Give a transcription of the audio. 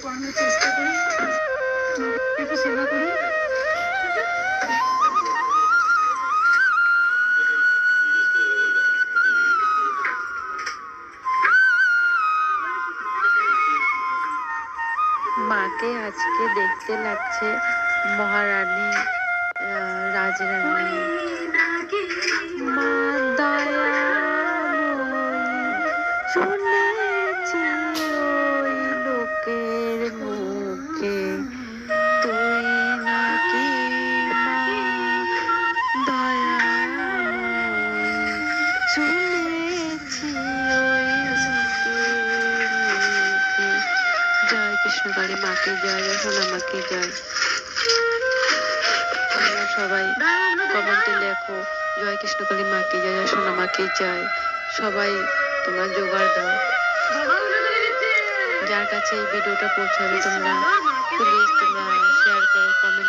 পড়ানোর চেষ্টা করি, একটু সেবা করি। মাকে আজকে দেখতে লাগছে মহারানী, রাজরানী। মা দয়াময়ী, শুনেছি ওই লোকের মুখে তুই নাকি মা দয়াময়ী, শুনেছি ওই লোকের মুখে। জয় কৃষ্ণকালী মাকে জয়, যশোদা মাকে জয়। তোমরা সবাই কমেন্টে লেখো জয় কৃষ্ণকালী মাকে জয়, যশোদা মাকে জয়। সবাই তোমরা জোগাড় দাও। যার কাছে এই ভিডিওটা পৌঁছাবে তোমরা প্লিজ তোমরা শেয়ার করো, কমেন্ট